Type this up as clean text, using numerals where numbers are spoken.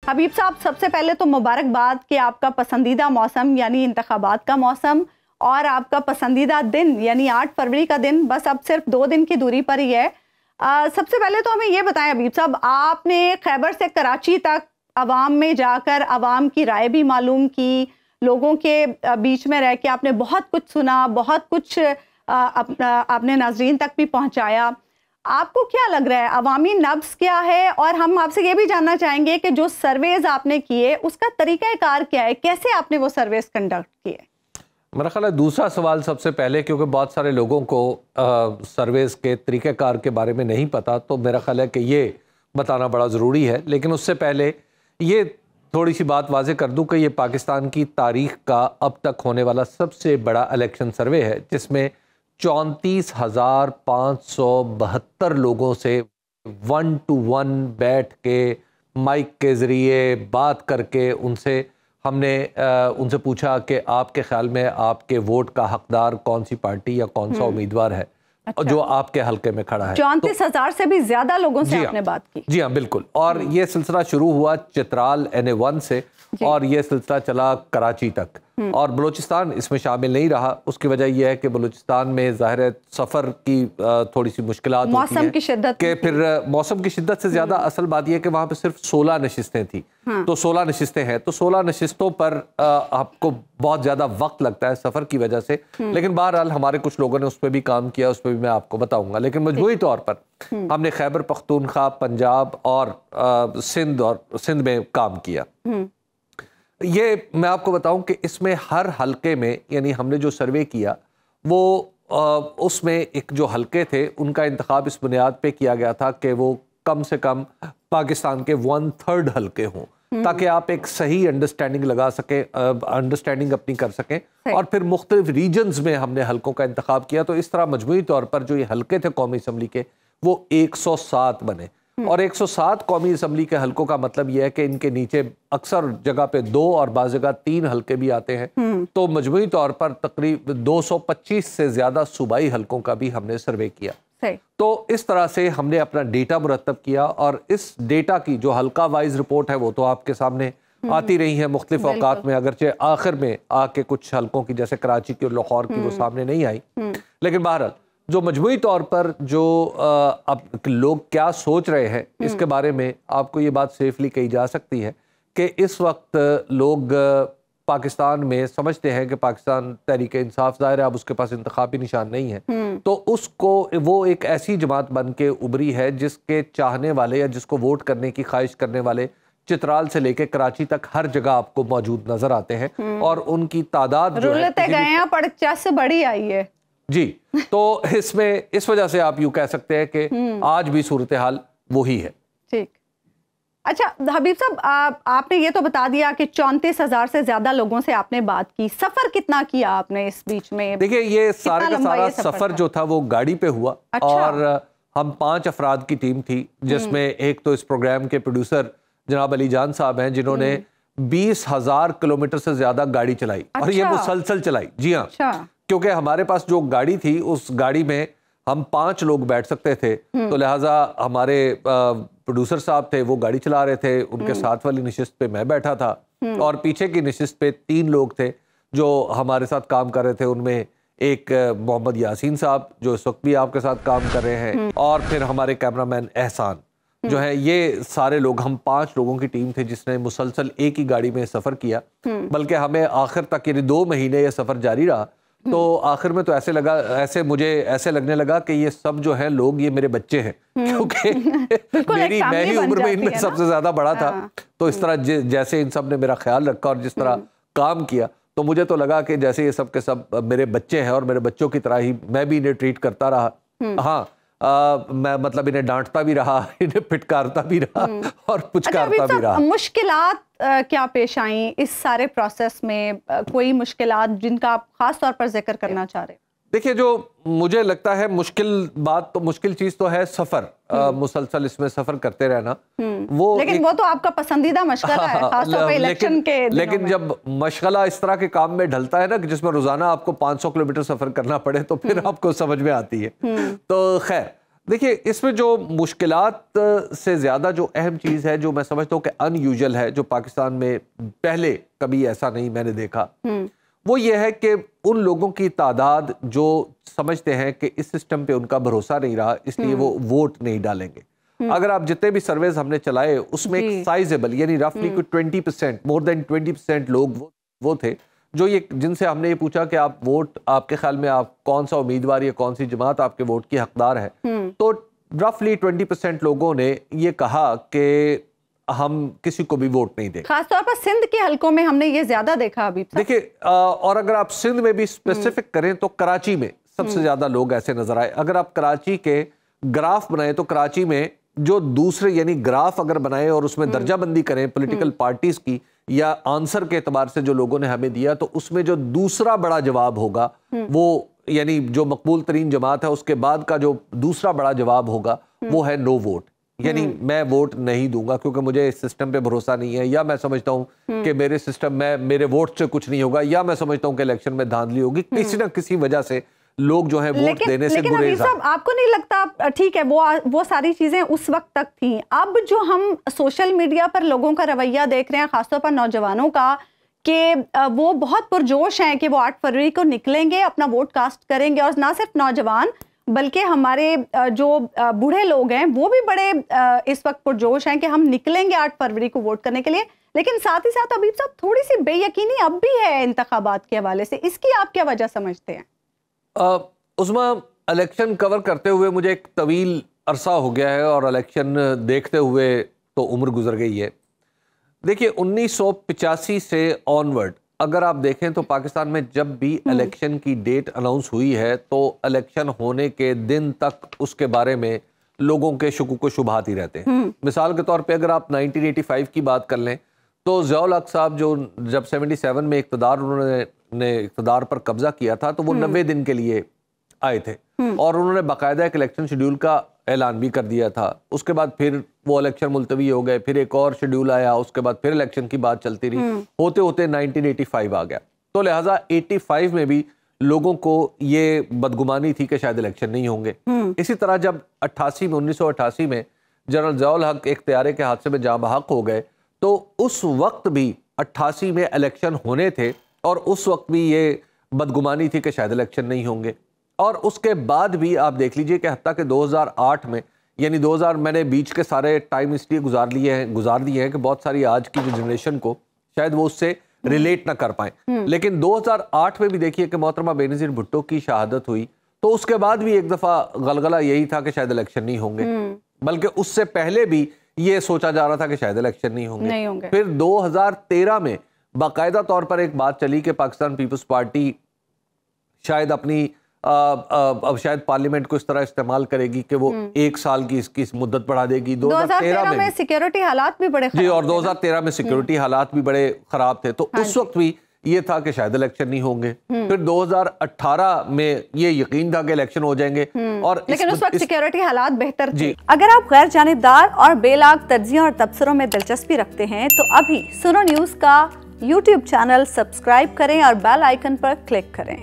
हबीब साहब, सबसे पहले तो मुबारकबाद कि आपका पसंदीदा मौसम यानी इंतखाबात का मौसम और आपका पसंदीदा दिन यानी 8 फरवरी का दिन बस अब सिर्फ 2 दिन की दूरी पर ही है। सबसे पहले तो हमें ये बताएं हबीब साहब, आपने खैबर से कराची तक अवाम में जाकर अवाम की राय भी मालूम की, लोगों के बीच में रह के आपने बहुत कुछ सुना, बहुत कुछ आपने नाजरीन तक भी पहुँचाया। आपको क्या लग रहा है अवामी नब्ज़ क्या है? और हम आपसे ये भी जानना चाहेंगे कि जो सर्वेज आपने किए उसका तरीक़ाकार क्या है, कैसे आपने वो सर्वेज कंडक्ट किए? मेरा ख्याल है दूसरा सवाल सबसे पहले, क्योंकि बहुत सारे लोगों को सर्वेज के तरीक़ाकार के बारे में नहीं पता, तो मेरा ख्याल है कि ये बताना बड़ा ज़रूरी है। लेकिन उससे पहले ये थोड़ी सी बात वाज़े कर दूं कि ये पाकिस्तान की तारीख़ का अब तक होने वाला सबसे बड़ा इलेक्शन सर्वे है, जिसमें 34,572 लोगों से 1 to 1 बैठ के माइक के ज़रिए बात करके हमने उनसे पूछा कि आपके ख्याल में आपके वोट का हकदार कौन सी पार्टी या कौन सा उम्मीदवार है। अच्छा। जो आपके हलके में खड़ा है। 34,000 से भी ज्यादा लोगों से आपने बात की। जी हाँ, बिल्कुल। और ये सिलसिला शुरू हुआ चित्राल NA1 से और ये सिलसिला चला कराची तक, और बलूचिस्तान इसमें शामिल नहीं रहा। उसकी वजह यह है कि बलूचिस्तान में ज़ाहिर है सफ़र की थोड़ी सी मुश्किलात होती हैं, फिर मौसम की शिद्दत से ज़्यादा असल बात यह है कि वहाँ पे सिर्फ 16 नशिस्तें थी। तो 16 नशिस्तें हैं, तो 16 नशिस्तों पर आपको बहुत ज़्यादा वक्त लगता है सफ़र की वजह से। लेकिन बहरहाल हमारे कुछ लोगों ने उस पर भी काम किया, उस पर भी मैं आपको बताऊँगा। लेकिन मजबूरी तौर पर हमने खैबर पख्तूनख्वा, पंजाब और सिंध में काम किया। ये मैं आपको बताऊं कि इसमें हर हलके में, यानी हमने जो सर्वे किया वो उसमें एक जो हलके थे उनका इंतखाब इस बुनियाद पे किया गया था कि वो कम से कम पाकिस्तान के 1/3 हलके हों, ताकि आप एक सही अंडरस्टैंडिंग लगा सकें, अंडरस्टैंडिंग अपनी कर सकें। और फिर मुख्तलिफ रीजन्स में हमने हलकों का इंतखाब किया। तो इस तरह मजमूई तौर पर जो ये हलके थे कौमी असम्बली के, वो 107 बने। और 107 कौमी असम्बली के हलकों का मतलब यह है कि इनके नीचे अक्सर जगह पे 2 और बाज़ जगह 3 हलके भी आते हैं। तो मजमूई तौर पर तकरीबन 225 से ज़्यादा सूबाई हलकों का भी हमने सर्वे किया। तो इस तरह से हमने अपना डेटा मुरतब किया, और इस डेटा की जो हलका वाइज रिपोर्ट है वो तो आपके सामने आती रही है मुख्तलिफ औकात में, अगरचे आखिर में आके कुछ हलकों की जैसे कराची की और लाहौर की वो सामने नहीं आई। लेकिन बहरहाल जो मजमूई तौर पर जो अब लोग क्या सोच रहे हैं इसके बारे में आपको ये बात सेफली कही जा सकती है कि इस वक्त लोग पाकिस्तान में समझते हैं कि पाकिस्तान तहरीक इंसाफ, ज़ाहिर है अब उसके पास इंतखाबी निशान नहीं है, तो उसको वो एक ऐसी जमात बन के उभरी है जिसके चाहने वाले या जिसको वोट करने की ख्वाहिश करने वाले चित्राल से लेके कराची तक हर जगह आपको मौजूद नजर आते हैं। और उनकी तादाद जो है बड़ी आई है जी। तो इसमें इस वजह से आप यूं कह सकते हैं कि आज भी सूरत हाल वही है। ठीक। अच्छा हबीब साहब, आपने ये तो बता दिया कि 34,000 से ज्यादा लोगों से आपने बात की। सफर कितना किया आपने इस बीच में? देखिए, ये सारे का सारा सफर जो था वो गाड़ी पे हुआ। अच्छा। और हम 5 अफराद की टीम थी, जिसमें एक तो इस प्रोग्राम के प्रोड्यूसर जनाब अली जान साहब हैं, जिन्होंने 20,000 किलोमीटर से ज्यादा गाड़ी चलाई। अच्छा। और ये मुसलसल चलाई। जी हाँ। अच्छा। क्योंकि हमारे पास जो गाड़ी थी उस गाड़ी में हम 5 लोग बैठ सकते थे, तो लिहाजा हमारे प्रोड्यूसर साहब थे वो गाड़ी चला रहे थे, उनके साथ वाली नशिस्त पे मैं बैठा था, और पीछे की नशिस्त पे 3 लोग थे जो हमारे साथ काम कर रहे थे। उनमें एक मोहम्मद यासीन साहब जो इस वक्त भी आपके साथ काम कर रहे हैं, और फिर हमारे कैमरामैन एहसान जो है। ये सारे लोग, हम 5 लोगों की टीम थे जिसने मुसलसल एक ही गाड़ी में सफर किया। बल्कि हमें आखिर तक, यानी 2 महीने ये सफर जारी रहा। तो आखिर में तो मुझे ऐसे लगने लगा कि ये सब जो है लोग ये मेरे बच्चे हैं, क्योंकि मैं ही उम्र में इनमें सबसे ज्यादा बड़ा था। तो इस तरह जैसे इन सब ने मेरा ख्याल रखा और जिस तरह काम किया, तो मुझे तो लगा कि जैसे ये सब के सब मेरे बच्चे हैं और मेरे बच्चों की तरह ही मैं भी इन्हें ट्रीट करता रहा। हाँ, मैं मतलब इन्हें डांटता भी रहा, इन्हें फिटकारता भी रहा और पुचकारता भी रहा। मुश्किलात क्या पेश आई इस सारे प्रोसेस में? कोई मुश्किलात जिनका आप खास तौर पर जिक्र करना चाह रहे हैं? देखिए, जो मुझे लगता है मुश्किल चीज तो है सफर, मुसलसल इसमें सफर करते रहना। लेकिन वो तो आपका पसंदीदा मशगला है, खास तौर पे इलेक्शन के दिनों लेकिन में। जब मशगला इस तरह के काम में ढलता है ना, कि जिसमें रोजाना आपको 500 किलोमीटर सफर करना पड़े, तो फिर आपको समझ में आती है। तो खैर, देखिए, इसमें जो मुश्किलात से ज़्यादा जो अहम चीज़ है, जो मैं समझता हूँ कि अनयूजुअल है, जो पाकिस्तान में पहले कभी ऐसा नहीं मैंने देखा, वो ये है कि उन लोगों की तादाद जो समझते हैं कि इस सिस्टम पे उनका भरोसा नहीं रहा, इसलिए वो वोट नहीं डालेंगे। अगर आप जितने भी सर्वेज हमने चलाए उसमें एक साइजेबल यानी रफली कोई 20%, मोर देन 20% लोग वो थे जो ये, जिनसे हमने ये पूछा कि आप वोट, आपके ख्याल में आप कौन सा उम्मीदवार या कौन सी जमात आपके वोट की हकदार है, तो रफली 20% लोगों ने ये कहा कि हम किसी को भी वोट नहीं देंगे। खासतौर पर सिंध के हलकों में हमने ये ज्यादा देखा अभी। देखिए, और अगर आप सिंध में भी स्पेसिफिक करें तो कराची में सबसे ज्यादा लोग ऐसे नजर आए। अगर आप कराची के ग्राफ बनाए तो कराची में जो दूसरे यानी ग्राफ अगर बनाए और उसमें दर्जाबंदी करें पॉलिटिकल पार्टीज की या आंसर के एतबार से जो लोगों ने हमें दिया, तो उसमें जो दूसरा बड़ा जवाब होगा वो यानी जो मकबूल तरीन जमात है उसके बाद का जो दूसरा बड़ा जवाब होगा वो है नो वोट, यानी मैं वोट नहीं दूंगा क्योंकि मुझे इस सिस्टम पे भरोसा नहीं है, या मैं समझता हूं कि मेरे सिस्टम में मेरे वोट से कुछ नहीं होगा, या मैं समझता हूं कि इलेक्शन में धांधली होगी। किसी ना किसी वजह से लोग जो है वोट देने से गुरेज। आपको नहीं लगता, ठीक है वो सारी चीजें उस वक्त तक थी, अब जो हम सोशल मीडिया पर लोगों का रवैया देख रहे हैं, खासतौर पर नौजवानों का, कि वो बहुत पुरजोश हैं कि वो 8 फरवरी को निकलेंगे, अपना वोट कास्ट करेंगे, और ना सिर्फ नौजवान बल्कि हमारे जो बूढ़े लोग हैं वो भी बड़े इस वक्त पुरजोश हैं कि हम निकलेंगे 8 फरवरी को वोट करने के लिए। लेकिन साथ ही साथ अभी साहब थोड़ी सी बेयकीनी अब भी है इंतखाबात के हवाले से, इसकी आप क्या वजह समझते हैं? उस्मा, इलेक्शन कवर करते हुए मुझे एक तवील अरसा हो गया है और इलेक्शन देखते हुए तो उम्र गुजर गई है। देखिए, 1985 से ऑनवर्ड अगर आप देखें तो पाकिस्तान में जब भी इलेक्शन की डेट अनाउंस हुई है तो इलेक्शन होने के दिन तक उसके बारे में लोगों के शुकूक व शुबहात ही रहते हैं। मिसाल के तौर पे अगर आप 1985 की बात कर लें तो ज़ियाउल हक साहब जो जब 77 में उन्होंने इक़्तिदार पर कब्जा किया था तो वो 90 दिन के लिए आए थे और उन्होंने बाकायदा एक इलेक्शन शेड्यूल का ऐलान भी कर दिया था। उसके बाद फिर वो इलेक्शन मुलतवी हो गए, फिर एक और शेड्यूल आया, उसके बाद फिर इलेक्शन की बात चलती रही, होते होते 1985 आ गया। तो लिहाजा 85 में भी लोगों को ये बदगुमानी थी कि शायद इलेक्शन नहीं होंगे। इसी तरह जब 1988 में जनरल ज़ियाउल हक एक तैयारे के हादसे में जाँ बहक हो गए तो उस वक्त भी 88 में इलेक्शन होने थे और उस वक्त भी ये बदगुमानी थी कि शायद इलेक्शन नहीं होंगे। और उसके बाद भी आप देख लीजिए कि हत्ता के 2008 में यानी 2000 मैंने बीच के सारे टाइम इसलिए गुजार दिए हैं कि बहुत सारी आज की जो जनरेशन को शायद वो उससे रिलेट ना कर पाए। लेकिन 2008 में भी देखिए कि मोहतरमा बेनज़ीर भुट्टो की शहादत हुई तो उसके बाद भी एक दफ़ा गलगला यही था कि शायद इलेक्शन नहीं होंगे, बल्कि उससे पहले भी ये सोचा जा रहा था कि शायद इलेक्शन नहीं होंगे। फिर 2013 में बाकायदा तौर पर एक बात चली कि पाकिस्तान पीपल्स पार्टी शायद अपनी अब शायद पार्लियामेंट को इस तरह इस्तेमाल करेगी कि वो 1 साल की इसकी मुद्दत बढ़ा देगी। 2013 में सिक्योरिटी हालात भी बड़े खराब, जी, और 2013 में सिक्योरिटी हालात भी बड़े खराब थे तो उस वक्त भी ये था कि शायद इलेक्शन नहीं होंगे। फिर 2018 में ये यकीन था कि इलेक्शन हो जाएंगे और लेकिन उस वक्त सिक्योरिटी हालात बेहतर थे। अगर आप गैर जानिबदार और बेलाग तज्जियों और तबसरों में दिलचस्पी रखते हैं तो अभी सुनो न्यूज का YouTube चैनल सब्सक्राइब करें और बेल आइकन पर क्लिक करें।